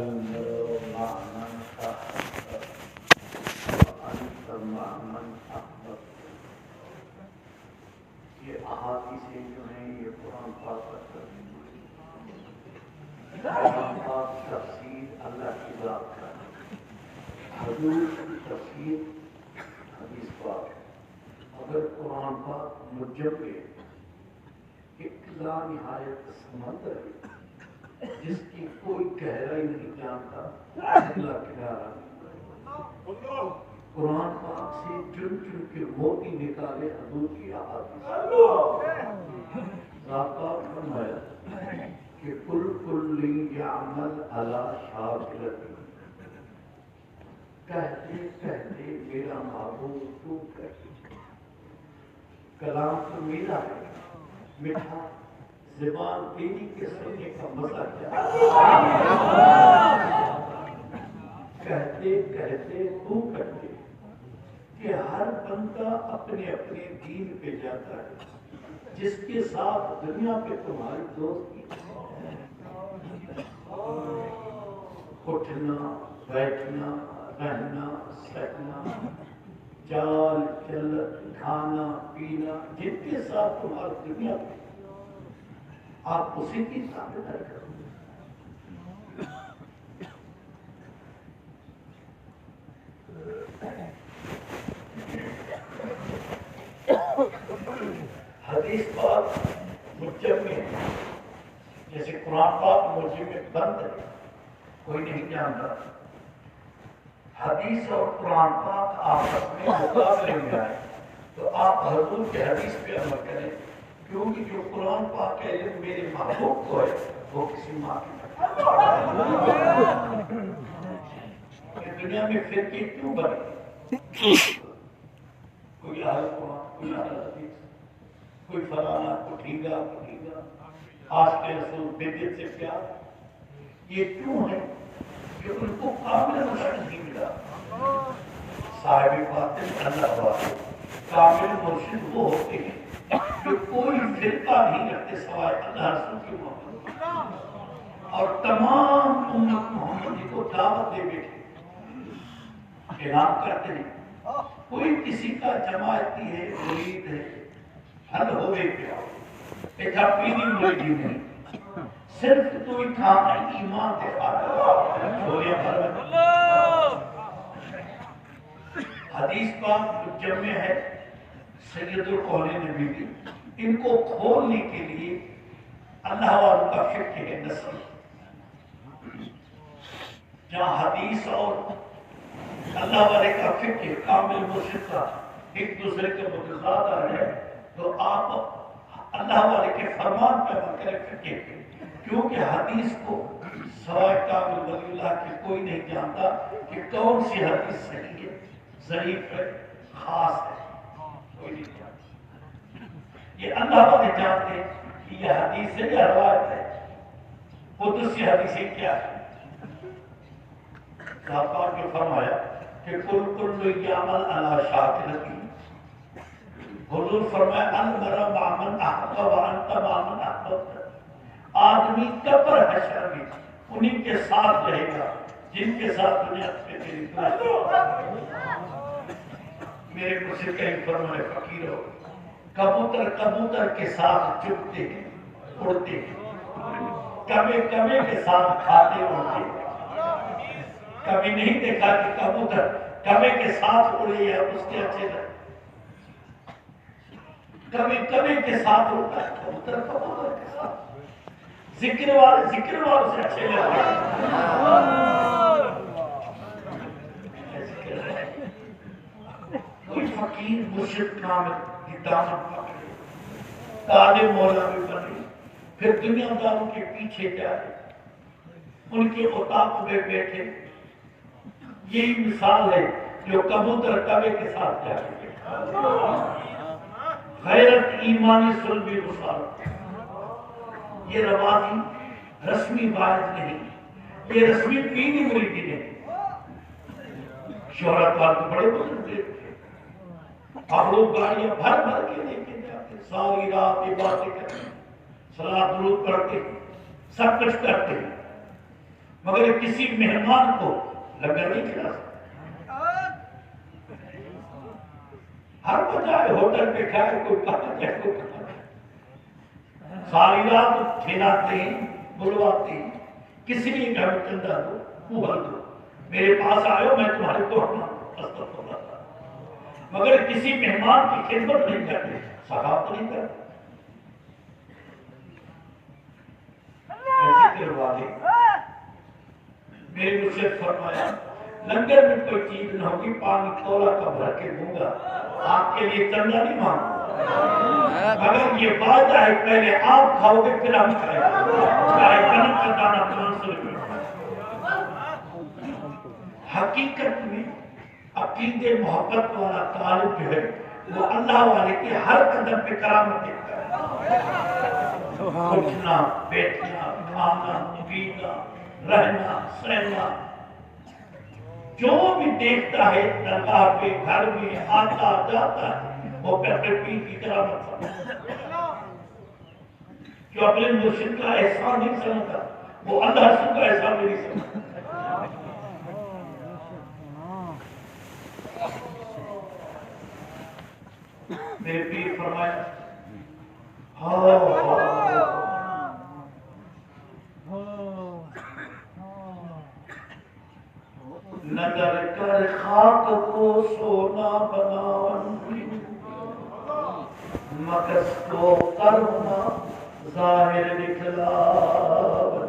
المرء مع من أحب وأنت مع من أحببت. یہ احادیثیں جو ہیں یہ قرآن پاک پر قرآن پاک تفسیر اللہ کی ذات کا ہے، حضور کی تفسیر حدیث پاک ہے۔ اگر قرآن پاک مجمع ایک لا نہایت سمندر ہے جس کی کوئی گہرائی نہیں جانتا، اللہ کنارہ قرآن پاک سے چن چن کے موتی نکالے حضور کی احادیث۔ ذاکر فرمایا کہ کل یعمل علی شاکرتی، کہتے کہتے میرا محبوب تو کہتے، کلام تو میرا ہے میٹھا، زبان تیری کے سننے کا مزہ کیا، کہتے کہتے تو کہتے کہ ہر بندہ اپنے اپنے دین پہ جاتا ہے، جس کے ساتھ دنیا پہ تمہاری دوستی، اٹھنا بیٹھنا رہنا سہنا چال چل کھانا پینا، جن کے ساتھ تمہاری دنیا پہ آپ اسی کی تابعداری کرو۔ حدیث پاک مجمع ہے، جیسے قرآن پاک مجمع بند ہے، کوئی نہیں جانتا۔ حدیث اور قرآن پاک آپس میں مقابلے میں آئے تو آپ حضور کے حدیث پہ عمل کریں، کیونکہ جو قرآن پاک کا علم میرے محبوب کو ہے وہ کسی ماں کی نہیں۔ دنیا میں فرقے کیوں بنے؟ کوئی اہل قرآن، کوئی اہل حدیث، کوئی فلانا، کوئی ٹھیگا آج کے رسول بدعت سے پیار، یہ کیوں ہے کہ ان کو کامل مرشد نہیں ملا۔ صاحب باطن اللہ باطن، کامل مرشد وہ ہوتے ہیں جو کوئی فرقہ نہیں رکھتے سوائے اللہ رسول کی محبت، اور تمام امت محمدی کو دعوت دے بیٹھے اعلان کرتے ہیں، کوئی کسی کا جماعتی ہے مرید ہے حل ہوئے کیا ایتھا پیری مریدی نہیں، صرف تو ہی تھا ایمان دکھا حدیث پاک مجمع ہے، سید القولین نبی کی، ان کو کھولنے کے لیے اللہ والوں کا فقہ ہے نسل، جہاں حدیث اور اللہ والے کا فقہ کامل مرشد کا ایک دوسرے کے متضاد ہے، تو آپ اللہ والے کے فرمان پہ عمل کریں فقہ، کیونکہ حدیث کو سوائے کامل ولی اللہ کے کوئی نہیں جانتا کہ کون سی حدیث صحیح ہے، ضعیف ہے، خاص ہے، کوئی نہیں جانتا۔ یہ اللہ والے جانتے ہیں کہ یہ حدیث ہے یا روایت ہے، قدسی حدیثیں کیا ہے۔ صاحب نے فرمایا کہ کل یعمل علی شاکرتی، حضور فرمایا المرء مع من احب وانت مع من احببت، آدمی قبر حشر میں انہی کے ساتھ رہے گا جن کے ساتھ دنیا پہ تیری دوستی۔ میرے مرشد کا ایک فرمائے فقیرو، کبوتر کے ساتھ چپتے ہیں اڑتے ہیں، کبے کے ساتھ کھاتے اڑتے ہیں، کبھی نہیں دیکھا کہ کبوتر کبے کے ساتھ اڑے یا اس کے اچھے لگے، کبھی کے ساتھ اڑتا ہے کبوتر کے ساتھ، ذکر والے سے اچھے لگتے ہیں۔ کوئی فقیر مرشد کامل کی دامن پکڑے، طالب مولا میں بنے، پھر دنیا داروں کے پیچھے جائے، ان کے اوتاق میں بیٹھے، یہی مثال ہے جو کبوتر کبے کے ساتھ جائے۔ غیرت ایمانی سلبی مسالت، یہ روازی رسمی باعث نہیں، یہ رسمی پیری مریدی نہیں۔ شہرت والے بڑے بزرگ تھے، آپ لوگ گاڑیاں بھر کے لے کے جاتے، ساری رات عبادتیں کرتے، صلاۃ درود پڑھتے، سب کچھ کرتے ہیں، مگر کسی مہمان کو لنگر نہیں کھلا سکتا. ہر بجائے ہوٹل پہ کھائے کوئی کہاں جائے کوئی کہاں جائے. ساری رات کھلاتے ہیں بلواتے ہیں کسی بھی گھر چندہ دو پوہل دو میرے پاس آئے میں تمہارے کو استغفر اللہ. مگر کسی مہمان کی خدمت نہیں کرتے ثقافت نہیں کرتے. ایسے کروا دے میرے مجھ سے فرمایا لنگر میں کوئی چیز نہ ہوگی پانی تولا کا بھر کے دوں گا آپ کے لیے چندہ نہیں مانگوں مگر یہ وعدہ ہے پہلے آپ کھاؤ گے پھر ہم کھائیں گے چاہے کنک کا دانہ 500 روپے. حقیقت میں عقیدے محبت والا طالب جو ہے وہ اللہ والے کے ہر قدم پہ کرامت دیکھتا ہے. اٹھنا بیٹھنا کھانا پینا رہنا سہنا جو بھی دیکھتا ہے درگاہ پہ گھر میں آتا جاتا ہے وہ پیر پیر کی کرامت سمجھتا. جو اپنے مرشد کا احسان نہیں سمجھتا وہ اللہ سے کا احسان نہیں سمجھتا. میرے پیر فرمایا نظر کر خاک کو سونا بناون مکس کو کرنا ظاہر دکھلاون.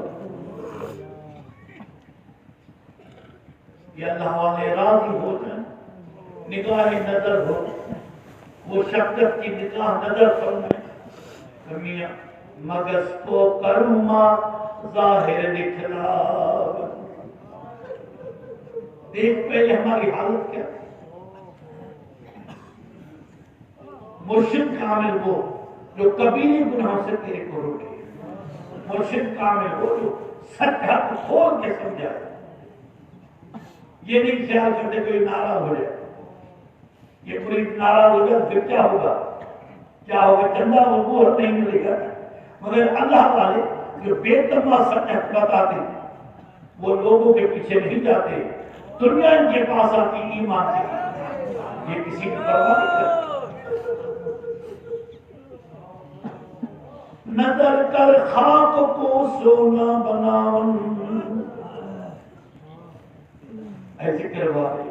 یہ اللہ والے راضی ہو جائیں نگاہ نظر ہو وہ شفقت کی نگاہ نظر فرمائے میاں مگس کو کرما ظاہر دکھلاون. دیکھ پہلے ہماری حالت کیا. مرشد کامل وہ جو کبھی نہیں گناہوں سے تیرے کو روکے. مرشد کامل وہ جو سچ ہاتھ کھول کے سمجھائے. یہ نہیں خیال کرتے کوئی ناراض ہو جائے. یہ پوری ناراض ہو جائے پھر کیا ہوگا چندہ وہ نہیں ملے گا. مگر اللہ والے جو بے تما سچ بتاتے وہ لوگوں کے پیچھے نہیں جاتے. دنیا ان کے پاس آتی ایمان سے یہ کسی کی پرواہ نہیں کرتے. نظر کر خاک کو سونا بناون ایسے کروا رہے.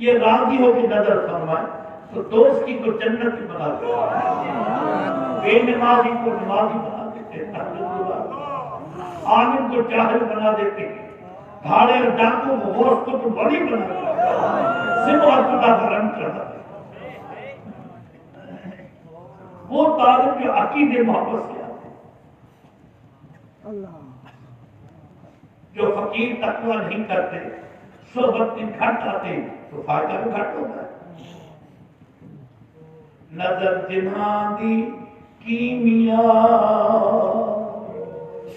یہ راضی ہو کے نظر فرمائے تو دوست کی کو جنت بنا دیتے بے نمازی کو نمازی بنا دیتے عالم کو جاہل بنا دیتے بھاڑے اور ڈاکو کو غوث کو تو بڑی بنا دیتے سب اور خدا کا رنگ کر دیتے. وہ طالب جو عقیدے محبت سے آتے جو فقیر تقوی نہیں کرتے صحبت میں گھٹ آتے تو فائدہ بھی گھٹ ہوتا ہے. نظر جنہاں دی کیمیا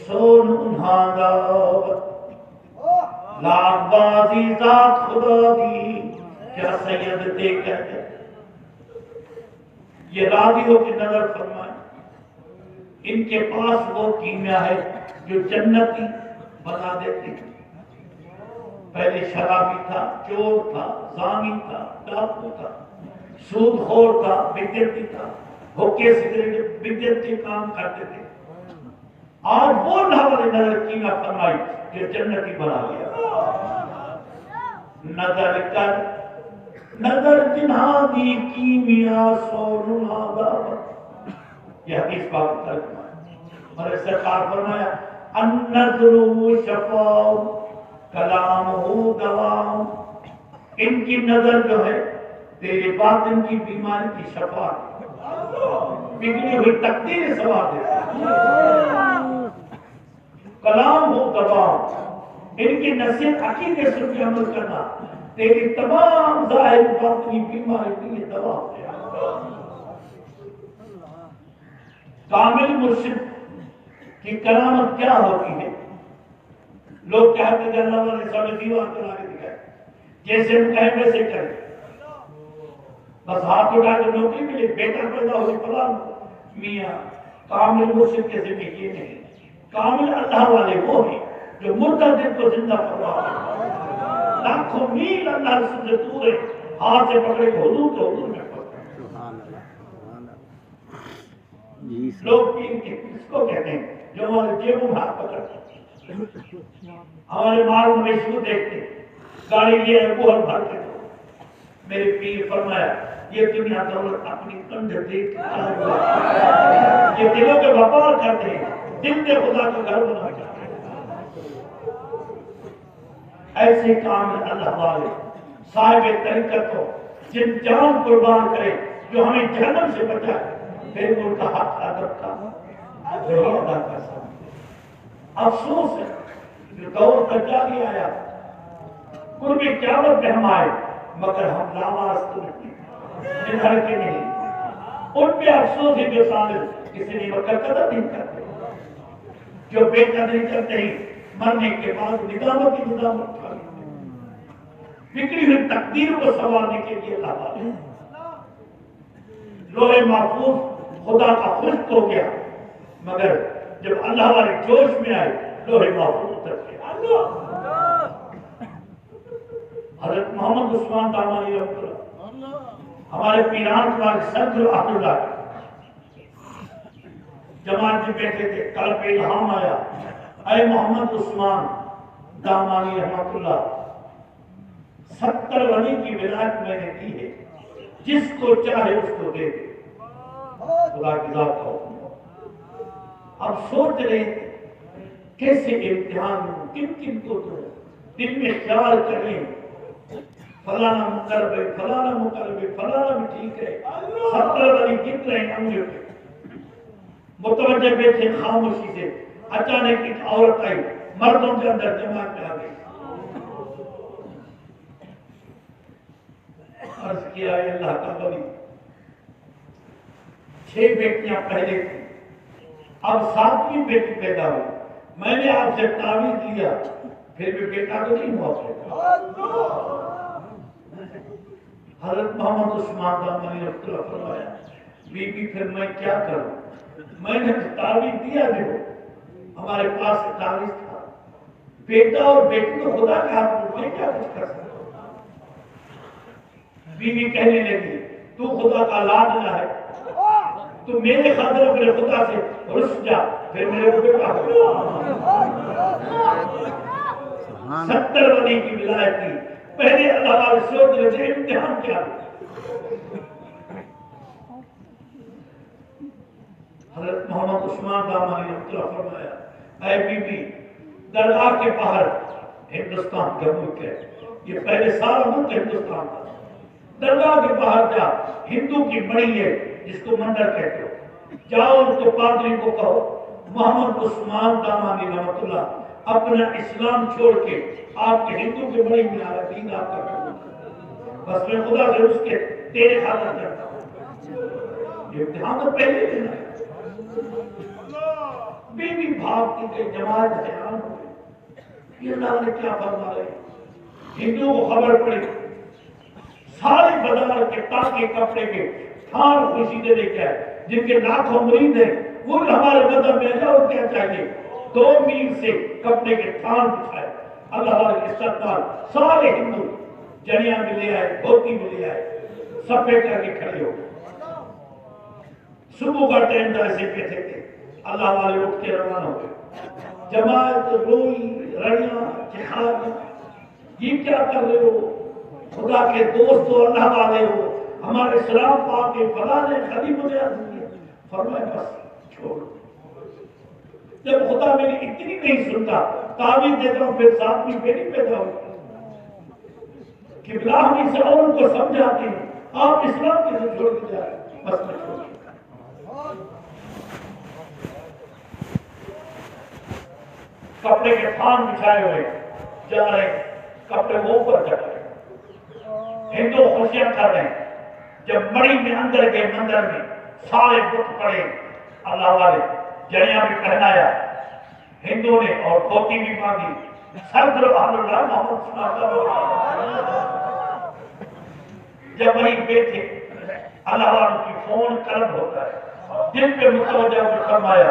سون انہاں دعوت لاکھ بازی ذات خدا دی کیا سید دے کہتے. یہ راضی ہو کے نظر فرمائے ان کے پاس وہ کیمیا ہے جو جنتی بنا دیتی. پہلے شرابی تھا چور تھا زانی تھا ڈاکو تھا سود خور تھا بدعتی تھا حکے سگریٹ بدعتی کام کرتے تھے. آج وہ نظر کیمیا فرمائی جو جنتی بنا گیا. نظر کر نظر جنہاں دی کیمیا سون دعوت. یہ حدیث پاک ترجمہ ہے. اور سرکار فرمایا النظر شفاء کلام ہو دوا. ان کی نظر جو ہے تیرے باطن کی بیماری کی شفا بگڑی ہوئی تقدیر سوا دیتا. کلام ہو دوا. ان کی نصیحت عقیدے سے بھی عمل کرنا تیری تمام ظاہر باطنی بیماری کے لیے دوا ہو جائے. کامل مرشد کی کرامت کیا ہوتی ہے. لوگ چاہتے ہیں اللہ نے سامنے دیوار بنا کے دکھائے جیسے ہم کہیں ویسے کریں. بس ہاتھ اٹھا کے نوکری ملے بیٹا پیدا ہو فلاں میاں. کامل مرشد کے ذمہ یہ نہیں. کامل اللہ والے وہ ہیں جو مردہ دل کو زندہ فرما دے. لاکھوں میل اللہ رسول سے دور ہے، ہاتھ سے پکڑے کو حضور تو حضور میں پکڑے. لوگ پیر کے کس کو کہتے ہیں جو ہمارے جیبوں میں ہاتھ پکڑتے ہیں، ہمارے مال مویشی کو دیکھتے ہیں، گاڑی لے آئے وہ بھر کے دو. میرے پیر فرمایا یہ دنیا دولت اپنی کنڈ دیکھ یہ دلوں کے وپار کرتے ہیں، دل کے خدا کا گھر بنا کرتے ہیں. ایسے کام اللہ والے صاحب طریقت ہو جن جان قربان کرے جو ہمیں جہنم سے بچائے، پھر ان کا حق ادب کا وہی ادا کر سکتے. افسوس ہے جو دور دجالی آیا، قرب قیامت میں ہم آئے مگر ہم لاواز تو ادھر کے نہیں. ان پہ افسوس ہے جو طالب کسی نے مگر قدر نہیں کرتے، جو بے قدری کرتے ہی مرنے کے بعد ندامت کی ندامت اٹھا لیتے، بگڑی ہوئی تقدیر کو سنوارنے کے لیے اللہ والے. لوح محفوظ خدا کا خشک ہو گیا مگر جب اللہ والے جوش میں آئے لوح محفوظ اتر گیا. حضرت محمد عثمان دامانی رحمۃ اللہ ہمارے پیران کے بعد صدر اہل اللہ جماعت میں بیٹھے تھے، قلب پہ الہام آیا، اے محمد عثمان دامانی رحمۃ اللہ 70 ولی کی ولایت میں نے دی ہے، جس کو چاہے اس کو دے دے. خدا کی ذات کا حکم. اب سوچ رہے کیسے امتحان ہوں، کن کن کو دو. دل میں خیال کریں فلانا مقرب ہے، فلانا مقرب ہے، فلانا بھی ٹھیک ہے. 70 ولی گن رہے ہیں انگلیوں پہ، متوجہ بیٹھے خاموشی سے. اچانک ایک عورت آئی، مردوں کے اندر جماعت میں آ گئی. عرض کیا ہے اللہ کا ولی 6 بیٹیاں پہلے تھیں، اب 7ویں بیٹی پیدا ہوئی. میں نے آپ سے تعویذ لیا پھر بھی بیٹا تو نہیں ہوا. حضرت محمد عثمان دامانی رحمۃ اللہ فرمایا بی بی پھر میں کیا کروں؟ میں نے تعویذ دیا جو ہمارے پاس تعویذ تھا، بیٹا اور بیٹی تو خدا کے ہاتھ میں، کیا کچھ کر سکتا. بی بی کہنے لگی تو خدا کا لاڈلا ہے، تو میرے خاطر اپنے خدا سے رس جا پھر میرے کو بیٹا ہو. 70 ولی کی ولایت کی پہلے اللہ والے سوچ رہے تھے امتحان کیا ہے. حضرت محمد عثمان دامانی رحمۃ اللہ فرمایا اے بی بی درگاہ کے باہر ہندوستان کا ملک ہے، یہ پہلے سارا ملک ہندوستان تھا. درگاہ کے باہر جا، ہندو کی بڑی ہے جس کو مندر کہتے ہو، جاؤ اس کو پادری کو کہو محمد عثمان دامانی رحمۃ اللہ اپنا اسلام چھوڑ کے آپ کے ہندو کے بڑی میں آ رہا دین آپ کا کروں، بس میں خدا سے اس کے تیرے خاطر کرتا ہوں. یہ امتحان تو پہلے دینا ہے. بی بی بھاگتی کہ جماعت حیران ہو گئی، یہ اللہ نے کیا فرما رہے. ہندوؤں کو خبر پڑی، سارے بازار کے تاکے کپڑے کے تھان خوشی دے کے آئے، جن کے لاکھوں مرید ہیں وہ ہمارے مذہب میں جاؤ کیا چاہیے. 2 میل سے کپڑے کے تھان بچھائے. اللہ والے استقبال سارے ہندو جڑیاں بھی لے آئے، دھوتی بھی لے آئے، صفے کر کے کھڑے ہو گئے. صبح کا ٹائم تھا، ایسے بیٹھے تھے. اللہ والے اٹھ کے روانہ ہو گئے. جماعت روئی رڑیاں چہارے، یہ کیا کر رہے ہو؟ خدا کے دوست ہو، اللہ والے ہو، ہمارے اسلام پاک کے فلاں نے خدیم نے عرض کیا. فرمایا بس چھوڑ، جب خدا میری اتنی نہیں سنتا تعویذ دیتا ہوں پھر 7ویں بیٹی پیدا ہوتی کہ بلا ہم اسے اور ان کو سمجھاتے ہیں آپ اسلام کے سے چھوڑ کے جا رہے ہیں. بس میں چھوڑ کپڑے کے تھان بچھائے ہوئے جا رہے ہیں، کپڑے وہ اوپر چڑھ رہے ہیں. ہندو خوشیاں کر رہے ہیں. جب مڑی میں اندر گئے مندر میں سارے بت پڑے، اللہ والے جڑیاں بھی پہنایا ہندو نے اور دھوتی بھی باندھی. صدر اہل اللہ محمد صلی اللہ علیہ وسلم جب وہی بیٹھے اللہ والوں کی فون قلب ہوتا ہے، دل پہ متوجہ فرمایا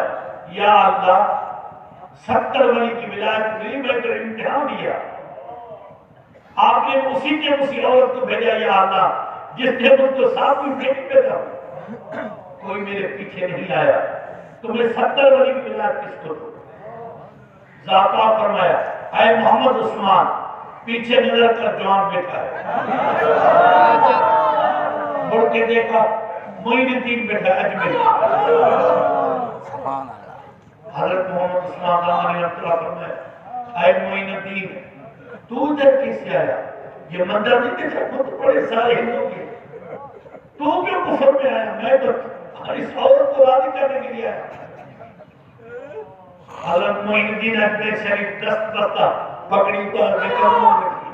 یا اللہ 70 ولی کی ولایت ملی، میں تو امتحان دیا. آپ نے اسی عورت کو بھیجا یا اللہ جس نے مجھ کو ساتھ بھی بیٹی پیدا ہو. کوئی میرے پیچھے نہیں آیا. تمہیں 70 ولی کی ولایت کس کو دو؟ ذاتا فرمایا اے محمد عثمان. پیچھے نظر کر جوان بیٹھا ہے. مڑ کے دیکھا معین الدین بیٹھا اجمیر. حضرت محمد عثمان دامانی رحمۃ اللہ فرمایا اے معین الدین تو ادھر کیسے آیا؟ یہ مندر نہیں دیکھا خود بڑے سارے ہندو کے، تو کیوں کفر میں آیا؟ میں تو اس عورت کو راضی کرنے کے لیے آیا. حضرت معین الدین اجمیر شریف دست بستہ پکڑی اتار کے قدموں میں رکھی.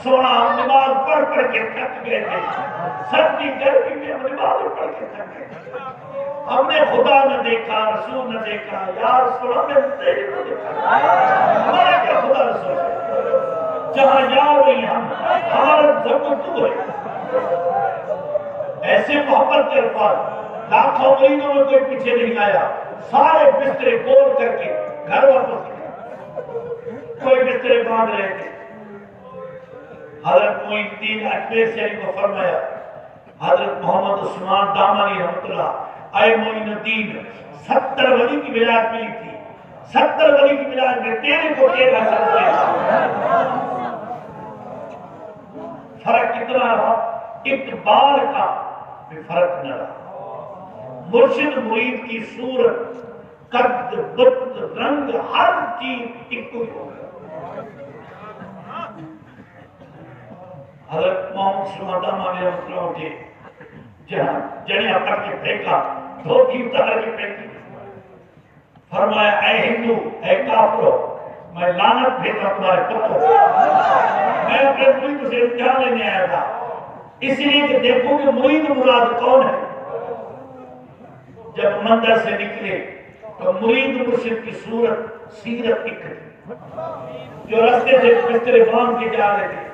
سونا ہم نماز پڑھ کے تھک گئے تھے، سردی گرمی میں ہم نماز پڑھ کے تھک گئے تھے. ہم نے خدا نہ دیکھا، رسول نہ دیکھا. یا رسول ہمیں تیری نہ دیکھا، ہمارا کیا خدا رسول ہے؟ جہاں یا وہی ہم، ہمارا ضرور تو ہے. ایسے محبت کے الفاظ. لاکھوں مریضوں میں کوئی پیچھے نہیں آیا. سارے بسترے گول کر کے گھر واپس گئے. کوئی بسترے باندھ رہے تھے. حضرت معین الدین اجمیر شریف کو فرمایا حضرت محمد عثمان دامانی رحمۃ اللہ اے معین الدین 70 ولی کی ولایت ملی تھی. 70 ولی کی ولایت میں تیرے کو 13 فرق کتنا رہا؟ اقبال کا بھی فرق نہ رہا. مرشد مرید کی صورت، قد، بت، رنگ، ہر چیز ایک ہی ہو گیا. حضرت محمد عثمان دامانی رحمۃ اللہ اٹھے، جہاں جڑیاں پڑھ کے پھینکا، دھوتی اتار کے پھینکی. فرمایا اے ہندو، اے کافرو، میں لعنت بھیجتا تمہارے پتوں. میں اپنے مرید سے امتحان لینے آیا تھا، اس لیے کہ دیکھو کہ مرید مراد کون ہے. جب مندر سے نکلے تو مرید مرشد کی صورت، سیرت ایک تھی. جو راستے سے بسترے باندھ کے جا رہے تھے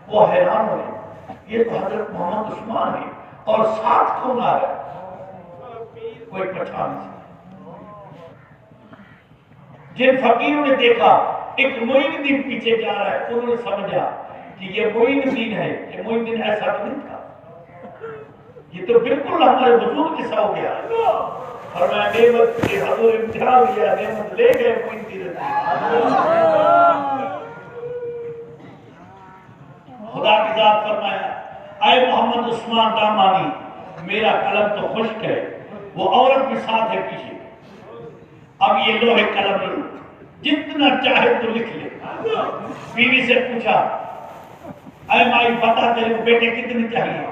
وہ حیران ہوئے، یہ تو حضرت محمد عثمان ہے اور ساتھ کون آ رہا ہے؟ کوئی پہچان نہیں. جن فقیروں نے دیکھا ایک معین الدین پیچھے جا رہا ہے، انہوں نے سمجھا کہ یہ معین الدین ہے. کہ معین الدین ایسا تو نہیں تھا، یہ تو بالکل ہمارے حضور جیسا ہو گیا. اور میں نعمت کے حضور امتحان لیا، نعمت لے گئے معین الدین. خدا کی ذات فرمایا اے محمد عثمان دامانی میرا قلم تو خشک ہے. وہ عورت بھی ساتھ ہے پیچھے. اب یہ لوہے قلم لو، جتنا چاہے تو لکھ لے. بیوی سے پوچھا اے مائی بتا تیرے کو بیٹے کتنے چاہیے؟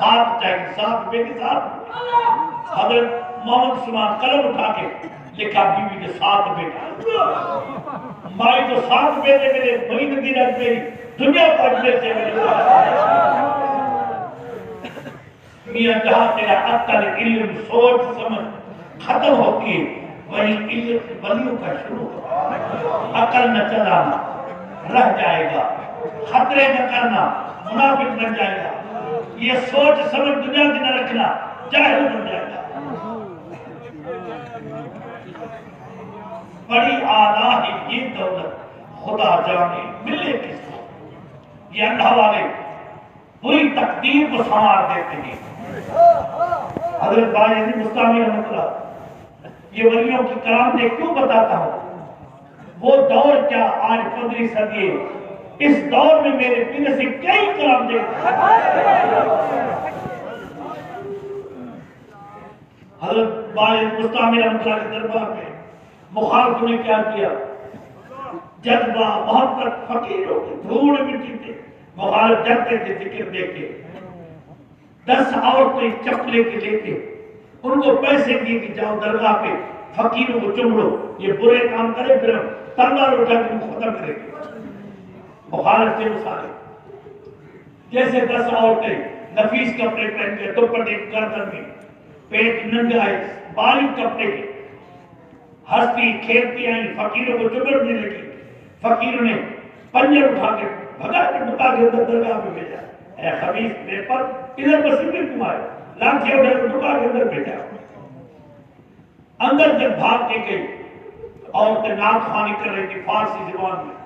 7 چاہیے. 7 بیٹے 7. حضرت محمد عثمان قلم اٹھا کے لکھا بیوی کے 7 بیٹے. مائی تو 7 بیٹے میرے معین الدین اجمیری دنیا کو اجمیر سے ملے. میاں جہاں تیرا عقل، علم، سوچ، سمجھ ختم ہوتی ہے وہی علم ولیوں کا شروع ہوتا ہے. عقل نہ چلانا رہ جائے گا، خطرے نہ کرنا منافق بن جائے گا. یہ سوچ سمجھ دنیا کی نہ رکھنا جاہل بن جائے گا. بڑی اعلیٰ ہے یہ دولت، خدا جانے ملے کس کو. یہ اللہ والے پوری تقدیر کو سنوار دیتے ہیں. حضرت باجی مستعمل رحمۃ اللہ یہ ولیوں کی کرامتیں کیوں بتاتا ہوں؟ وہ دور کیا آج 15 صدی ہے، اس دور میں میرے پینے سے کئی کرامتیں. حضرت باجی مستعمل رحمۃ اللہ کے دربار میں مخالفوں نے کیا کیا؟ جذبہ، محبت، فقیروں کی دھوڑ مٹی تھے. مخالف جاتے تھے ذکر دے کے. 10 عورتیں چپلے کے لے کے ان کو پیسے دیے کہ جاؤ درگاہ پہ فقیروں کو چم لو، یہ برے کام کرے پھر ہم تلوار اٹھا کے ان کو ختم کریں گے. مخالف تھے وہ سارے. جیسے 10 عورتیں نفیس کپڑے پہن کے، دوپٹے گردن میں، پیٹ ننگا ہے، باریک کپڑے کے، ہنستی کھیلتی آئیں، فقیروں کو چمڑنے لگی. فقیروں نے پنجر اٹھا کے بھگا کے ڈکا کے اندر درگاہ پہ بھیجا. اے خبیث بے پر ادھر بسیبی تمہارے لاٹھی اٹھا کے ڈکا کے اندر بھیجا. اندر جب بھاگ کے گئی عورتیں ناخوانی کر رہی تھی فارسی زبان میں.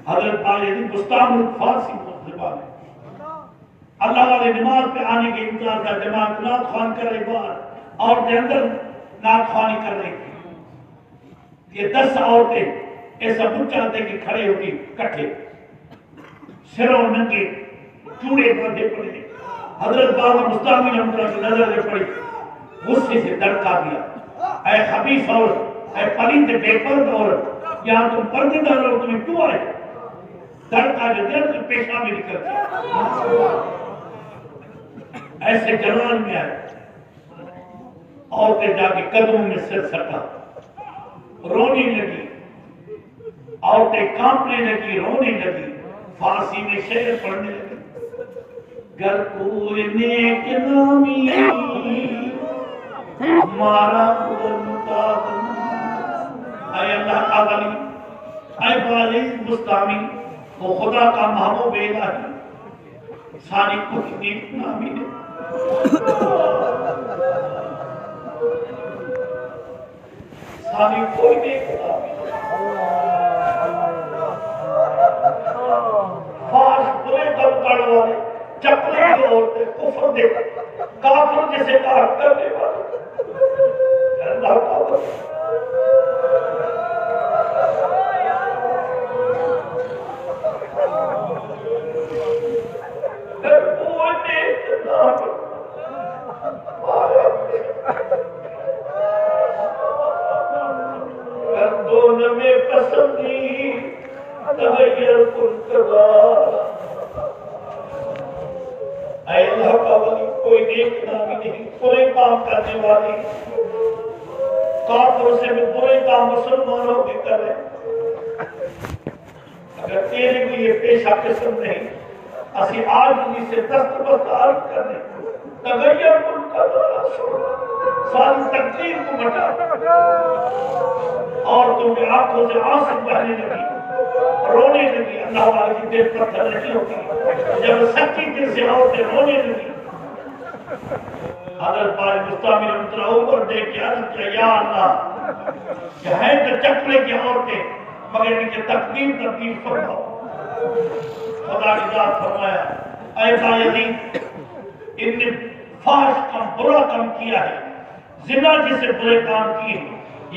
حضرت بایزید بستامی فارسی زبان میں اللہ والے نماز پہ آنے کے انتظار کا جماعت نعت خوان کر رہی باہر عورتیں اندر نعت خوانی کر رہی تھی. یہ 10 عورتیں ایسا بت چاہتے کہ کھڑے ہوتی کٹھے سروں ننگے چوڑے باندھے پڑے. حضرت بابا مستعمی نے امرہ کی نظر میں پڑی غصے سے دڑکا دیا. اے خبیث عورت، اے پلید بے پرد عورت، یہاں تم پردے دار ہو تمہیں کیوں آئے؟ دڑکا جو دیا تو پیشاب میں نکل گیا. ایسے جلال میں آئے. عورتیں جا کے قدموں میں سر سٹا رونے لگی. عورتیں کانپنے لگی رونے لگی. فارسی میں شعر پڑھنے لگی. گر کوئی نیک نامی ہمارا مدد اے اللہ کا ولی، اے بایزید بستامی، وہ خدا کا محبوب الہی، ساری کچھ نیک نامی نے ساری کوئی نیک نامی فاش برے دم کڑ والے چپلے کی عورتیں کفر دے کافر جسے کار کرنے والے اللہ کا ولی گردون میں پسندی تغیر کن کرا. اے اللہ کا ولی کوئی نیک نامی نہیں، برے کام کرنے والی کافروں سے بھی برے کام مسلمانوں بھی کرے. اگر تیرے بھی یہ پیشہ قسم نہیں اسی آج سے دستبردار کرنے تغیر کن کرا ساری تقدیر کو مٹا. اور تم نے آنکھوں سے آنسو بہنے لگی رونے لگی. اللہ والے کی دل پتھر نہیں ہوتی جب سچی دل سے عورتیں رونے لگی. حضرت بایزید بستامی نے اترا اوپر دیکھ کے عرض کیا یا اللہ یہ ہیں تو چکلے کی عورتیں مگر ان کی تقدیر تبدیل فرماؤ. خدا کی ذات فرمایا اے بایزید ان نے فاش کا برا کام کیا ہے، زنا جسے برے کام کیے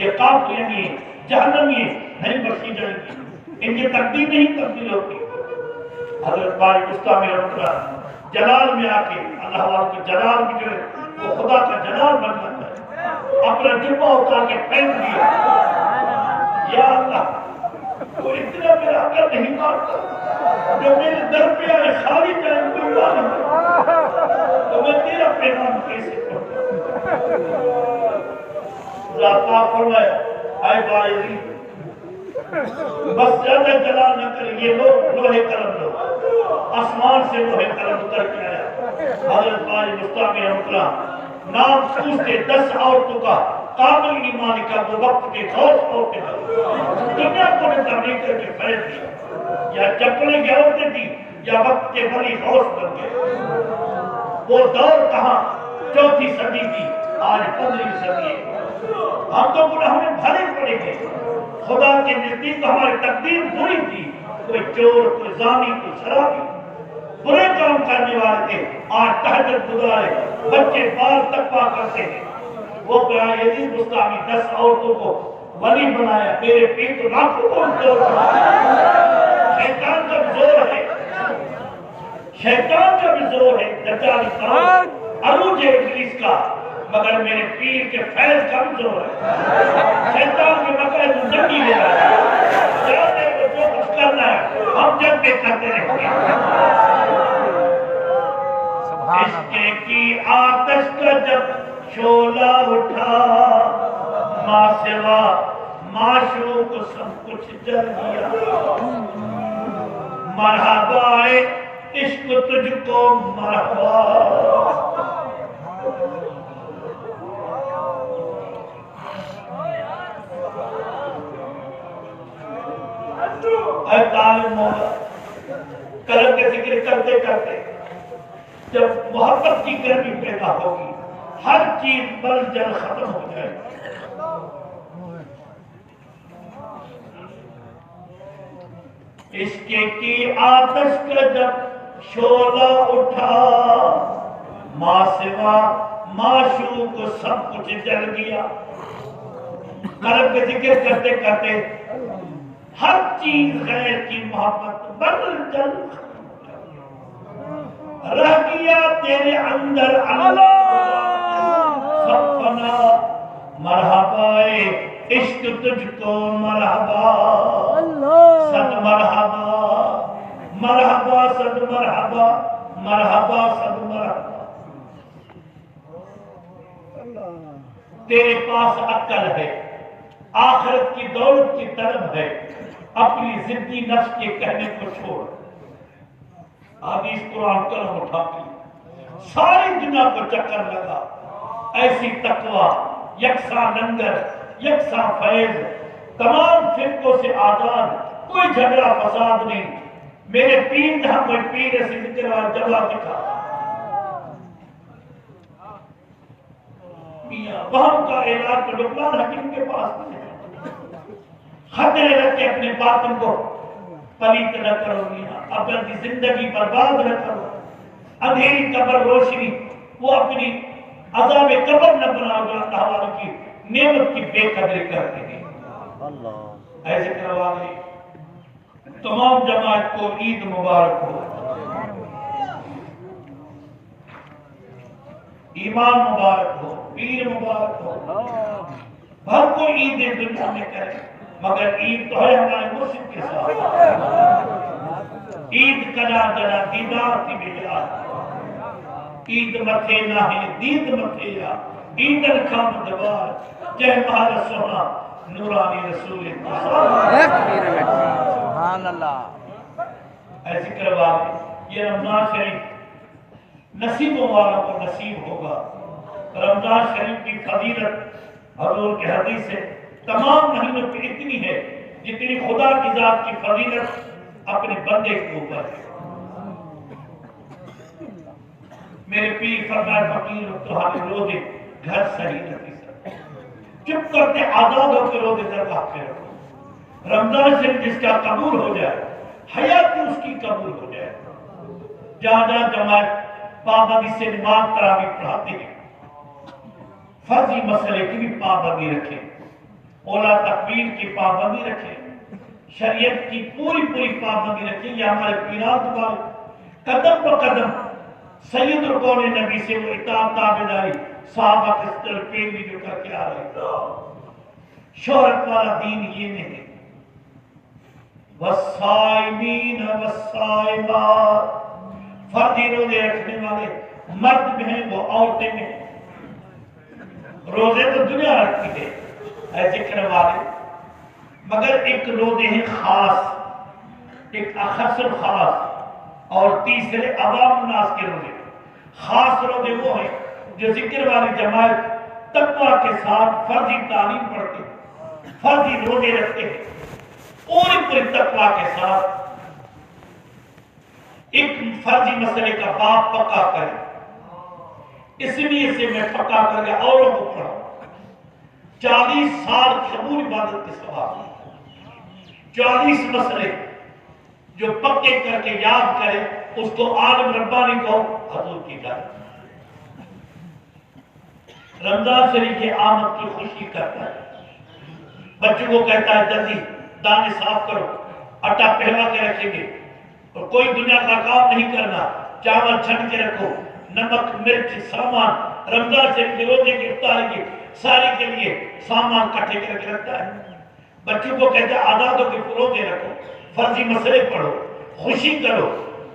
یہ کافر یعنی جہنمی نہیں بخشی جائیں گی، ان کی تقدیر نہیں تبدیل ہوتی. حضرت بایزید بستامی نے اترا جلال میں آ کے اللہ والوں کے جلال بھی جو ہے وہ خدا کا جلال بن جاتا ہے. اپنا جبہ اتار کے پہن دیا. یا اللہ تو اتنا میرا عقل نہیں مارتا جو میرے در پہ آئے خالی جائے کوئی والا ہے تو میں تیرا پیغام کیسے پڑھتا. ذات پاک فرمایا اے بایزید بس زیادہ جلال نہ کریں. یہ لوگ لوہے قلم لو آسمان سے لوہے قلم اتر کے آیا. حضرت بایزید بستامی اترا نام پوچھتے 10 عورتوں کا کامل ایمان کا وہ وقت کے غوث ہوتے تھے. دنیا کو نے تبلیغ کر کے فیض دیا. یا چپلے کی عورتیں تھی یا وقت کے بڑی غوث بن گئے. وہ دور کہاں 4تھی صدی تھی آج 15ویں صدی ہے. ہم تو گناہ میں بھرے پڑے گئے. خدا کے نزدیک ہماری تقدیر بری تھی. کوئی چور کوئی زانی کوئی شرابی برے کام کرنے والے تھے. آج تہجد گزارے بچے بال تقویٰ کرتے ہیں. وہ بایزید بستامی 10 عورتوں کو ولی بنایا. میرے پیر تو لاکھوں کو زور شیطان کا بھی زور ہے. شیطان کا بھی زور ہے. دجال عروج ہے ابلیس کا مگر میرے پیر کے فیض کا بھی زور ہے. شیطان کے مقابلے میں جنگی لے رہا ہے. جاتے ہیں جو کچھ کرنا ہے ہم جنگ پہ کرتے رہتے ہیں. عشق کی آتش کا جب شعلہ اٹھا ماں سوا معشوق سب کچھ جل گیا. مرحبا عشق تجھ کو مرحبا. اے طالب مولا کرم کے ذکر کرتے کرتے جب محبت کی گرمی پیدا ہوگی ہر چیز بل جل ختم ہو جائے. عشق کی آتش کا جب شعلہ اٹھا، ماں سوا معشوق کو سب کچھ جل گیا۔ قلب کے ذکر کرتے کرتے ہر چیز غیر کی محبت بل جل رہ گیا تیرے اندر اللہ سب فنا۔ مرحبا عشق تجھ کو مرحبا صد مرحبا، مرحبا صد مرحبا، مرحبا صد مرحبا۔ تیرے پاس عقل ہے، آخرت کی دولت کی طلب ہے، اپنی ضدی نفس کے کہنے کو چھوڑ۔ حدیث قرآن قلم اٹھا کے ساری دنیا کو چکر لگا، ایسی تقوی یکساں لنگر یکساں فیض، تمام فرقوں سے آزاد، کوئی جھگڑا فساد نہیں۔ میرے پیر جہاں کوئی پیر ایسی ذکر اور جواب دکھا، وہم کا علاج تو لقمان حکیم کے پاس نہیں ہے۔ خطرے رکھ کے اپنے باطن کو پلیت نہ کرو میاں، اپنی زندگی برباد نہ کرو۔ اندھیری قبر روشنی وہ اپنی عذاب قبر نہ بناؤ جو اللہ والوں کی نعمت کی بے قدری کرتے ہیں۔ ایسے کروانے تمام جماعت کو عید مبارک ہو، ایمان مبارک ہو، پیر مبارک ہو۔ ہر کوئی عید دنیا میں کرے، مگر عید تو ہے ہمارے مرشد کے ساتھ۔ عید کجا جنا دیدار کی بجا، عید متھے نہ ہے دید متھے یا، عید الخام دوار جہ مہار سونا نورانی رسول سبحان اللہ۔ ایسی کروا لیں، یہ رمضان شریف نصیبوں والوں کو نصیب ہوگا۔ رمضان شریف کی فضیلت حضور کے حدیث سے تمام مہینوں کی اتنی ہے جتنی خدا کی ذات کی فضیلت اپنے بندے کے اوپر ہے۔ میرے پیر فرمائے فقیر تمہارے روزے گھر صحیح نہیں سکتے، چپ کرتے آزاد ہو کے روزے درگاہ پہ رکھو۔ رمضان شریف جس کا قبول ہو جائے، حیات اس کی قبول ہو جائے۔ جہاں جہاں جماعت پابندی سے نماز تراویح پڑھاتے ہیں، فرضی مسئلے کی بھی پابندی رکھیں، اولا تکبیر کی پابندی رکھیں، شریعت کی پوری پابندی رکھیں۔ یہ ہمارے پیران دوبارے قدم پہ قدم سید القول نبی سے وہ اطاعت تابعداری صحابہ کے تلقین بھی جو کر کے آ رہے ہیں۔ شہرت والا دین یہ نہیں۔ والصائمین والصائمات، فرضی روزے رکھنے والے مرد میں ہیں وہ عورتیں میں ہیں۔ روزے تو دنیا رکھتی ہے اے ذکر والے، مگر ایک روزے ہیں خاص، ایک اخص خاص، اور تیسرے عوام الناس کے روزے۔ خاص روزے وہ ہیں جو ذکر والی جماعت تقویٰ کے ساتھ فرضی تعلیم پڑھتے ہیں، فرضی روزے رکھتے ہیں، پوری تقویٰ کے ساتھ ایک فرضی مسئلے کا باب پکا کریں۔ اس لیے سے میں پکا کر کے اوروں کو پڑھا 40 سال قبول عبادت کے ثواب، 40 مسئلے جو پکے کر کے یاد کرے اس کو عالم ربانی کو حضور کی جائے۔ رمضان شریف کی آمد کی خوشی کرتا ہے، بچوں کو کہتا ہے جلدی دانے صاف کرو، آٹا پہلا کے رکھیں گے، اور کوئی دنیا کا کام نہیں کرنا، چاول چھنٹ کے رکھو، نمک مرچ سامان رمضان شریف کے روزے کی افطاری کی ساری کے لیے سامان کٹھے کر کے رکھتا ہے۔ بچوں کو کہتا ہے آزادوں کے روزے رکھو، فرضی مسئلے پڑھو، خوشی کرو۔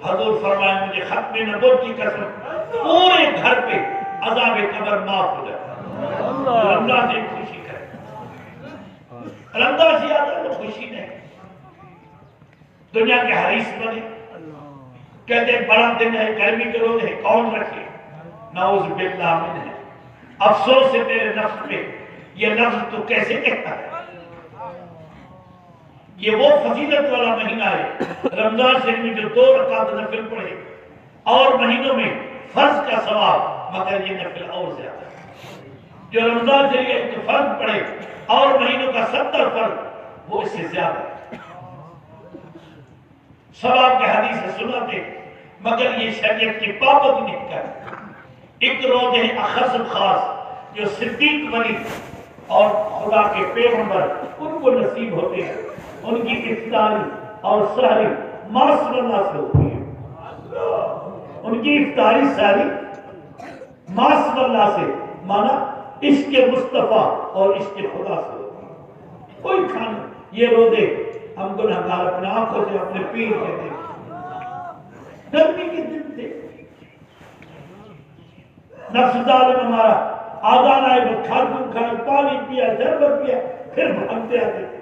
حضور فرمائے مجھے ختم نبوت کی قسم پورے گھر پہ عذاب قبر معاف ہو جائے۔ رمضان سے خوشی کرے، رمضان سے زیادہ تو خوشی نہیں۔ دنیا کے حریص بنے، کہتے ہیں بڑا دن ہے، گرمی کے روز ہے، کون رکھے؟ نعوذ باللہ منہ ہے۔ افسوس ہے تیرے نفس پہ، یہ لفظ تو کیسے کہتا ہے؟ یہ وہ فضیلت والا مہینہ ہے رمضان شریف میں جو 2 رکعت نفل پڑھے، اور مہینوں میں فرض کا ثواب، مگر یہ نفل اور زیادہ ہے۔ جو رمضان شریف ایک فرض پڑھے اور مہینوں کا 70 فرض، وہ اس سے زیادہ ہے۔ ثواب کے حدیث سناتے مگر یہ شریعت کی پابندی نہیں کرتے. ایک روزے اخص خاص جو صدیق ولی اور خدا کے پیغمبر ان کو نصیب ہوتے ہیں. ان کی افطاری اور سحری ماسر اللہ سے ہوتی ہے. ان کی افطاری سحری ماسر اللہ سے مانا عشق مصطفیٰ اور عشق خدا سے ہوتی ہے. کوئی کھانا یہ روزے ہم گناہگار اپنے آنکھوں سے اپنے پیر کے دیکھیں. گرمی کے دن تھے نفس ظالم ہمارا آزان آئے وہ کھادو کھائے پانی پیا شربت پیا پھر بھاگتے آتے تھے.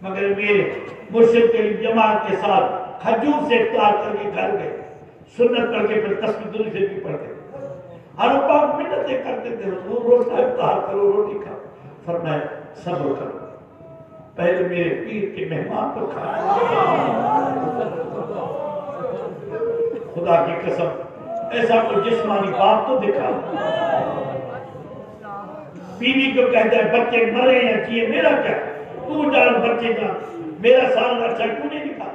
مگر میرے مرشد کے جماعت کے ساتھ کھجور سے افطار کر کے گھر گئے. سنت پڑھ کے پھر تسبیح درود سے بھی پڑھتے ہر پاک منتیں کرتے تھے. روزہ افطار کرو روٹی کھاؤ. فرمایا صبر کرو پہلے میرے پیر کے مہمان کو کھانا. خدا کی قسم ایسا کوئی جسمانی بات تو دکھا. بیوی کو کہتا ہے بچے مرے یا جیے میرا کیا تو جان بچے جان میرا سالن اچھا کیوں نہیں دکھا.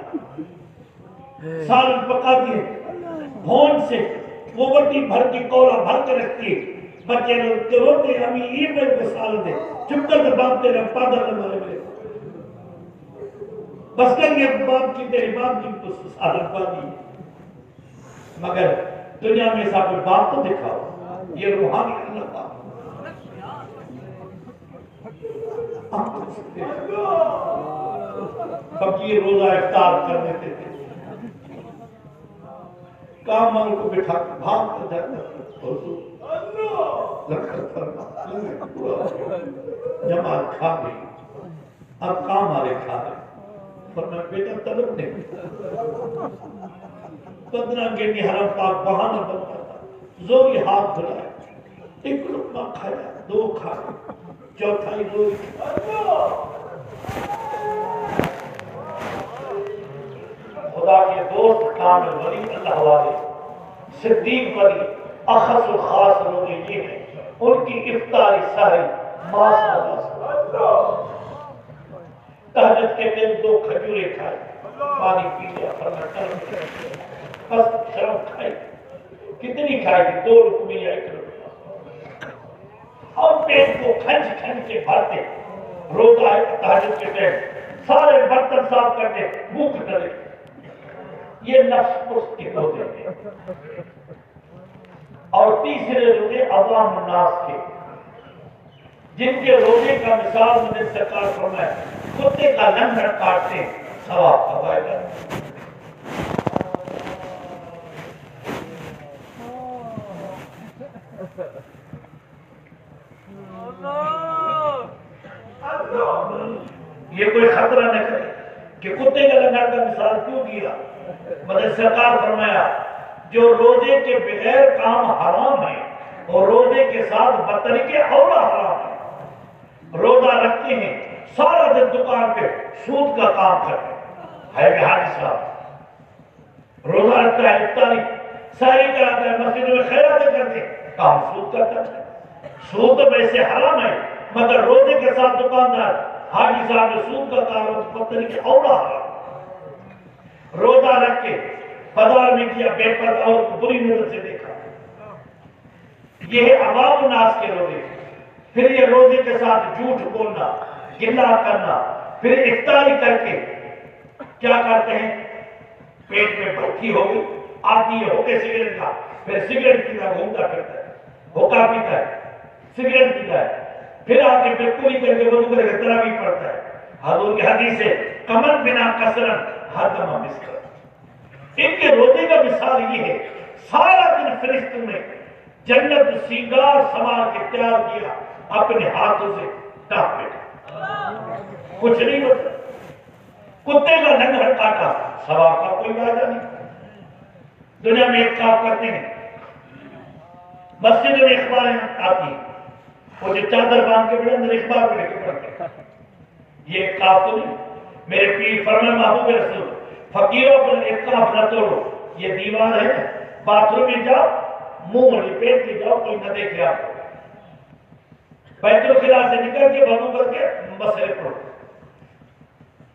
سالن پکا دیے بھون سے وہ بڑی بھر کی کولا بھر کے رکھتی ہے. بچے روتے ہمیں یہ میرے کو سالن دے چپ کر کے باپ تیرے پادر نہ مارے میرے بس کر یہ باپ کی تیری باپ کی تو سالن پا دی. مگر دنیا میں ایسا کوئی باپ تو دکھاؤ. یہ روحانی اللہ کا فقیر روزہ افطار کر دیتے تھے. کامل کو بٹھا کے بھاگ کر جاتا جماعت کھا گئی. اب کام والے کھا رہے پر میں بیٹا طلب نہیں 15 کے حرم پاک بہانہ بنتا تھا. زوری ہاتھ دھلائے ایک لقمہ کھایا 2 کھائے چوتھائی زوری خدا کے دوست کامل ولی اللہ والے صدیق ولی اخص و خاص روزے یہ ہیں. ان کی افطاری سحری ماسر تہجد کے دن 2 کھجورے کھائے پانی پی لیا بس شرم کھائی. کتنی کھائے گی 2 لقمے یا 1 لقمہ اور پیٹ کو کھنچ کھنچ کے بھرتے. روزہ تہجد کے دن سارے برتن صاف کرتے بھوک نہ لگے. یہ نفس پرست کے روزے ہیں. اور تیسرے روزے عوام الناس کے جن کے روزے کا مثال میں سرکار فرمایا کتے کا لنگڑ کاٹتے ثواب کا وعدہ. یہ کوئی خطرہ نہ کرے کہ کتے کا لنگڑ کا مثال کیوں دیا. مگر سرکار فرمایا جو روزے کے بغیر کام حرام ہے اور روزے کے ساتھ بدتریقے اولا حرام ہے. روزہ رکھتے ہیں سارا دن دکان پہ سود کا کام کرتے ہے بہاری صاحب. روزہ رکھتا ہے افطاری سحری کراتا ہے مسجد میں خیراتیں کرتے کام سود کرتا ہے. سود ویسے حرام ہے مگر روزے کے ساتھ دکاندار حاجی صاحب نے سود کا کام بدتریقے اولا حرام. روزہ رکھ کے بازار میں کیا بے پردہ اور بری نظر سے دیکھا. یہ ہے عوام الناس کے روزے. پھر یہ روزے کے ساتھ جھوٹ بولنا گلا کرنا پھر افطاری کر کے کیا کرتے ہیں پیٹ میں بھوکی ہو گئی آتی ہو کے سگریٹ کا پھر سگریٹ پیتا گھومتا پھرتا ہے ہوکا پیتا ہے سگریٹ پیتا ہے پھر آ کے پھر پوری کر کے وضو کر کے تراویح پڑھتا ہے. حضور کی حدیث ہے کمر بنا کسرن ہر دمہ مسکر. ان کے روزے کا مثال یہ ہے سارا دن فرشتوں نے جنت سنگار سنوار کے تیار کیا اپنے ہاتھوں سے ڈاک بیٹھا کچھ نہیں ہوتا. کتے کا لنگڑ کاٹا ثواب کا کوئی وعدہ نہیں. دنیا میں ایک کام کرتے ہیں مسجد میں اخباریں آتی ہیں وہ جو چادر باندھ کے بڑے اندر اخبار میں لے کے پڑھتے ہیں. یہ ایک کاف تو نہیں. میرے پیر فرمائے محبوب رسول فقیروں پر ایک کاف نہ توڑو. یہ دیوار ہے باتھ روم میں جاؤ منہ لپیٹ کے جاؤ کوئی نہ دیکھے آپ کو. بیت الخلا سے نکل کے وضو کر کے مسئلے پڑھو.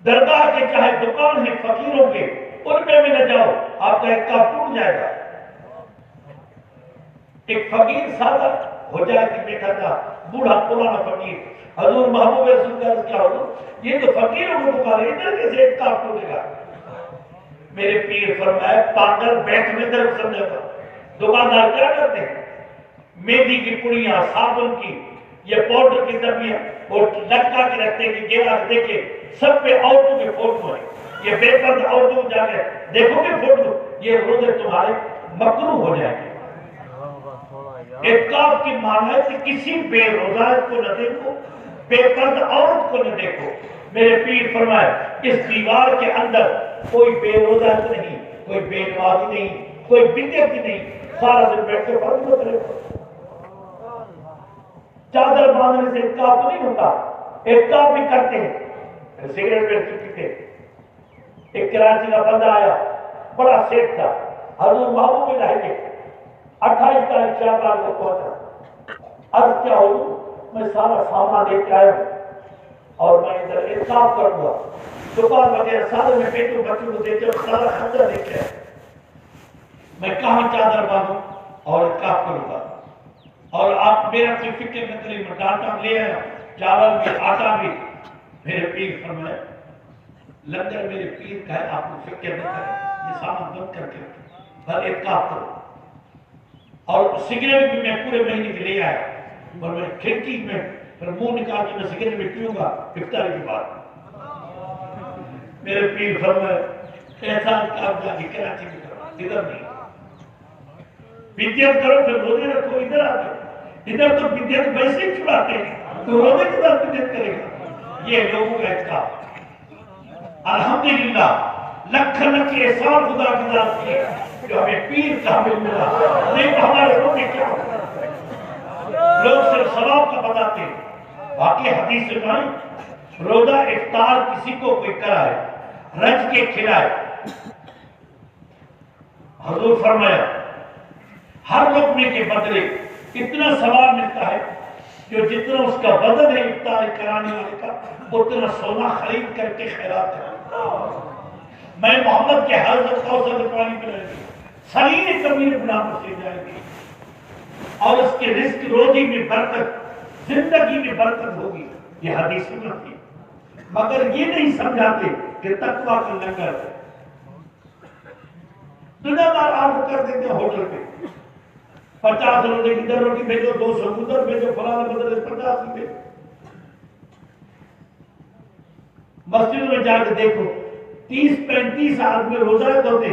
درگاہ کے چاہے دکان ہے فقیروں کے، ان پہ بھی نہ جاؤ، آپ کا اعتکاف ٹوٹ جائے گا۔ ایک فقیر سادہ ہو جائے کہ بیٹھا تھا، بوڑھا پرانا فقیر، حضور محبوب رسول کا کیا حضور یہ تو فقیروں کو دکان ہے، ادھر کیسے اعتکاف ٹوٹے گا؟ میرے پیر فرمایا پاگل بیٹھ میں طرف سمجھا تھا، دکاندار کیا کرتے ہیں؟ مہندی کی پڑیاں، صابن کی، یہ پاؤڈر کی ڈبیاں اور لٹکا کے رکھتے ہیں کہ یہ آپ دیکھیں سب پہ عورتوں کے فوٹو ہیں، یہ بے پردہ عورتوں جا کے دیکھو گے فوٹو، یہ روزے تمہارے مکروہ ہو جائیں گے۔ اعتکاف کی معنی ہے کہ کسی بے روزہ کو نہ دیکھو، بے پردہ عورت کو نہ دیکھو۔ میرے پیر فرمائے اس دیوار کے اندر کوئی بے روزہ نہیں، کوئی بے نمازی نہیں، کوئی بدعت نہیں، سارا دن بیٹھ کے فرض کرے گا۔ چادر باندھنے سے اعتکاف تو نہیں ہوتا، اعتکاف بھی کرتے ہیں۔ سگریٹ پہ پیتے، ایک کراچی کا بندہ آیا، بڑا سیٹ تھا، حضور محبوب میں رہ گئے، 28 تاریخ شعبان کو پہنچا، عرض کیا ہو میں سارا سامان لے کے آیا ہوں اور میں ادھر اعتکاف کروں گا، دکان وغیرہ سارے میں بیٹوں بچوں کو دیتے اور سارا خرچہ لے کے آیا، میں کہاں چادر باندھوں اور اعتکاف کروں گا، اور آپ میرا کوئی فکر نہ کریں، میں ڈاٹا لے آیا، چاول بھی آٹا بھی۔ میرے پیر فرمائے لنگر میرے پیر کا ہے، آپ کو فکر نہ کریں، یہ سامان بند کر کے بھر اعتکاف کرو۔ اور سگریٹ بھی میں پورے مہینے کے لے آیا، اور میں کھڑکی میں پھر منہ نکال کے میں سگریٹ بھی پیوں گا افطار کی بات۔ میرے پیر فرمائے احسان آپ جا کے کراچی میں کرو، ادھر نہیں، بدعت کرو پھر روزے رکھو، ادھر آ جاؤ، ادھر تو بدعت ویسے ہی چھڑاتے ہیں تو روزے کے ساتھ بدعت کرے گا۔ یہ لوگوں کا اعتکاف۔ الحمدللہ لکھ لکھ احسان خدا کی ذات کی جو ہمیں پیر کامل ملا، نہیں تو ہمارے روزے کیا ہوگا؟ لوگ صرف ثواب کا بتاتے ہیں، باقی حدیث سنائیں روزہ افطار کسی کو کوئی کرائے رج کے کھلائے، حضور فرمایا ہر لقمے کے بدلے اتنا ثواب ملتا ہے جو جتنا اس کا وزن ہے افطار کرانے والے کا اتنا سونا خرید کر کے خیرات کرتا۔ میں محمد کے حضرت کوثر سے پانی پلائے گی، صغیر کبیر گناہ بخشے جائے گی، اور اس کے رزق روزی میں برکت، زندگی میں برکت ہوگی۔ یہ حدیث سنتی مگر یہ نہیں سمجھاتے کہ تقویٰ کا لنگر ہے۔ دنیا دار آرڈر کر دیتے ہیں ہوٹل پہ، 50 روٹی ادھر روٹی بھیجو، 200 ادھر بھیجو، فلاں بدلے 50 ہی بھیجو۔ مسجد میں جا کے دیکھو 30-35 آدمی روزہ کرتے،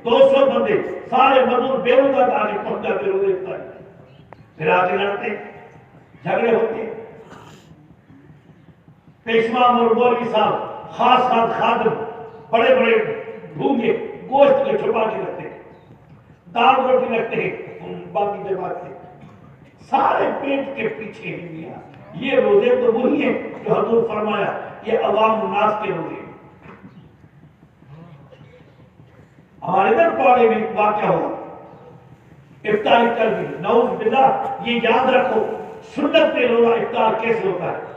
200 بندے سارے مزدور بے روزہ آگے پہنچ جاتے روزے افطار، پھر آگے لڑتے جھگڑے ہوتے۔ پیشوا اور مولوی صاحب خاص خاص خادم بڑے بڑے بھونگے گوشت کے چھپا کے رکھتے، دال روٹی رکھتے ہیں، باقی جماعت سے سارے پیٹ کے پیچھے ہی میاں۔ یہ روزے تو وہی ہیں جو حضور فرمایا یہ عوام الناس کے روزے۔ ہمارے ادھر پاڑے میں واقعہ ہوا، افطار کر دی، نعوذ باللہ، یہ یاد رکھو سنت پہ روزہ افطار کیسے ہوتا ہے؟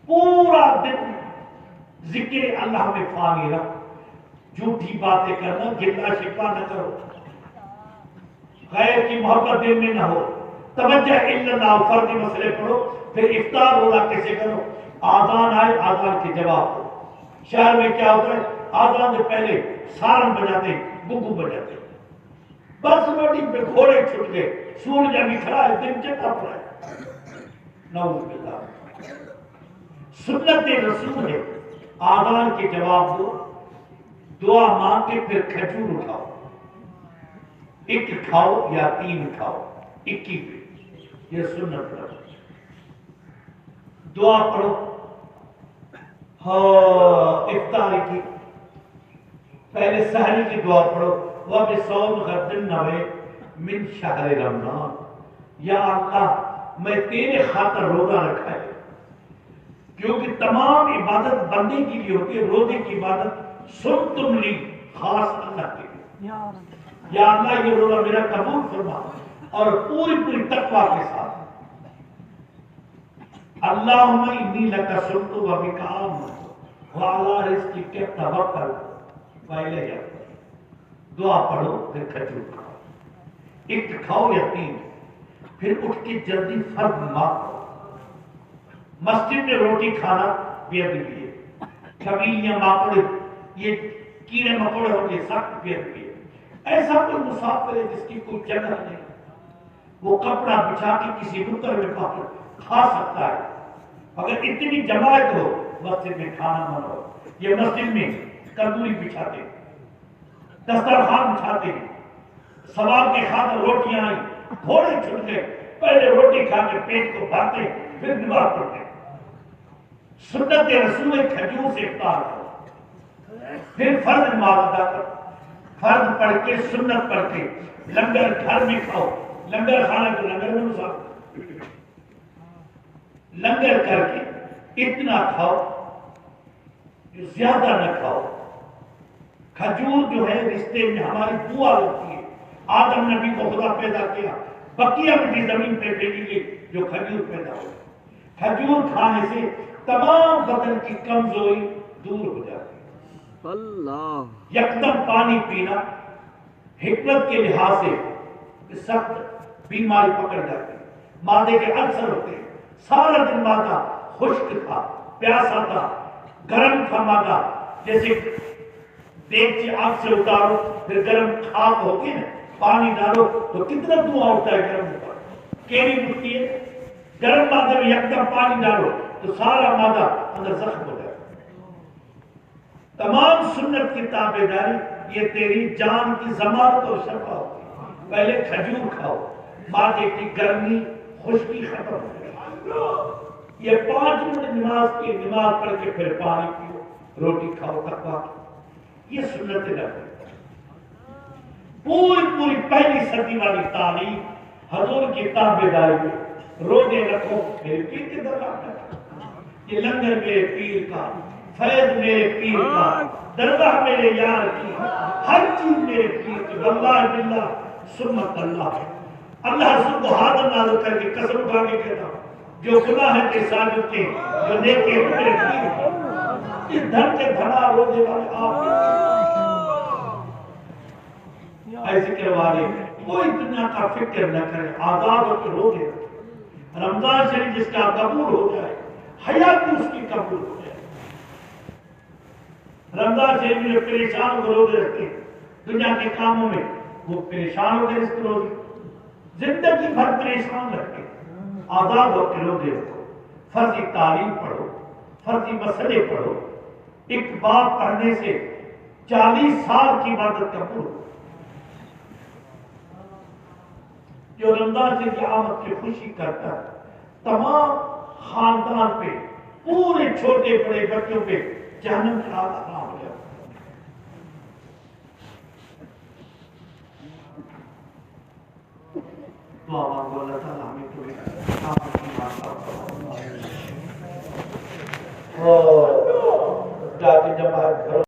پورا دن ذکر اللہ میں فانی رکھ، جھوٹی باتیں کرنا، گلا شکوا نہ کرو، غیر کی محبت دل میں نہ ہو، توجہ الا اللہ، فردی مسئلے پڑھو، پھر افطار روزہ کیسے کرو؟ آذان آئے آذان کے جواب دو۔ شہر میں کیا ہوتا ہے؟ آذان سے پہلے سارن بجاتے، گگو بجاتے، بس روٹی پہ گھوڑے چھٹ گئے، سورج ابھی کھڑا ہے، دن چکا پڑا ہے، نعوذ باللہ۔ سنت رسول ہے آذان کے جواب دو، دعا مانگ کے پھر کھجور اٹھاؤ، ایک کھاؤ یا 3 کھاؤ، 21 پہ، یہ سنت رسول۔ دعا پڑھو افطاری کی، پہلے سحری کی دعا پڑھو، وَبِصَوْمِ غَدٍ نَوَيْتُ مِنْ شَهْرِ رمضان، یا اللہ میں تیرے خاطر روزہ رکھا ہے، کیونکہ تمام عبادت بندے کے لیے ہوتی ہے، روزے کی عبادت سن تم لی خاص اللہ کے لیے، یا اللہ یہ روزہ میرا قبول فرما، اور پوری تقویٰ کے ساتھ، اللہم انی لک صمت و بک آمنت، وَعَلَىٰ رِزْقِكَ تَوَكَّلْ پہلے یا دعا پڑھو پھر کھجور کھاؤ، ایک کھاؤ یا تین، پھر اٹھ کے جلدی فرض مانگو۔ مسجد میں روٹی کھانا بے ادبی ہے، کمیلیاں ماکڑ یہ کیڑے مکوڑے ہوں گے، سخت بے ادبی ہے۔ ایسا کوئی مسافر ہے جس کی کوئی جگہ نہیں، وہ کپڑا بچھا کے کسی نکر میں کھا سکتا ہے، اگر اتنی جماعت ہو مسجد میں کھانا منع ہو۔ یہ مسجد میں کندوری بچھاتے، دسترخوان بچھاتے، ثواب کے خاطر روٹیاں آئیں، گھوڑے چھٹ گئے، پہلے روٹی کھا کے پیٹ کو بھرتے پھر نماز پڑھتے۔ سنت رسول کھجور سے افطار کرو، پھر فرض نماز ادا کرو، فرض پڑھ کے سنت پڑھ کے لنگر گھر میں کھاؤ۔ لنگر کھانا تو لنگر میں مسافر، لنگر کر کے اتنا کھاؤ جو زیادہ نہ کھاؤ۔ کھجور جو ہے رشتے میں ہماری دعا ہوتی ہے۔ آدم نبی کو خدا پیدا کیا، بقیہ مٹی زمین پہ پھینکی گئی جو کھجور پیدا ہو۔ کھجور کھانے سے تمام بدن کی کمزوری دور ہو جاتی ہے۔ اللہ یکدم پانی پینا حکمت کے لحاظ سے سخت بیماری پکڑ جاتی ہے، معدے کے السر ہوتے ہیں۔ سارا دن معدہ خشک تھا، پیاسا تھا، گرم تھا معدہ، جیسے دیگچی آگ سے اتارو پھر گرم خاک ہوتی ہے، پانی ڈالو تو کتنا دھواں اٹھتا ہے گرم اوپر، کیری اٹھتی ہے۔ گرم معدے میں یکدم پانی ڈالو تو سارا معدہ اندر زخم ہو جائے۔ تمام سنت کی تابع داری یہ تیری جان کی ضمانت اور شفا ہوتی ہے۔ پہلے کھجور کھاؤ، معدے کی گرمی خشکی ختم ہو جائے۔ یہ 5 منٹ نماز کی، نماز پڑھ کے پھر پانی پیو، روٹی کھاؤ تقویٰ کی، یہ سنت نبوی۔ پوری پہلی صدی والی تعلیم حضور کی تابع داری میں، روزے رکھو میرے پیر کے درگاہ کا، یہ لنگر میرے پیر کا، فیض میرے پیر کا، درگاہ میرے یار کی، ہر چیز میرے پیر کی، واللہ باللہ سنت اللہ ہے۔ اللہ حضور کو حاضر نازل کر کے قسم اٹھا کے کہتا ہوں، جو گناہ ہے کے ساجد کے، جو نیکی ہے میرے پیر ہے۔ اس دھر کے دھڑا روزے والے آپ اے ذکر والے کوئی دنیا کا فکر نہ کرے، آزاد ہو کے روزے رکھے۔ رمضان شریف جس کا قبول ہو جائے، حیات بھی اس کی قبول ہو جائے۔ رمضان شریف میں جو پریشان ہو کے روزے رکھتے دنیا کے کاموں میں، وہ پریشان ہو کے رزق روزے، زندگی بھر پریشان رکھتے، آزاد ہو کے روزے رکھو۔ فرضی تعلیم پڑھو، فرضی مسئلے پڑھو۔ ایک باب پڑھنے سے 40 سال کی عبادت قبول ہو۔ جو رمضان سے کی آمد کی خوشی کرتا ہے، تمام خاندان پہ، پورے چھوٹے بڑے بچوں پہ جہنم کا آگ حرام ہو جاتا ہے۔ دعا مانگو اللہ تعالیٰ ہمیں تو آمد کی مانگا۔ جا کے جب آئے گھر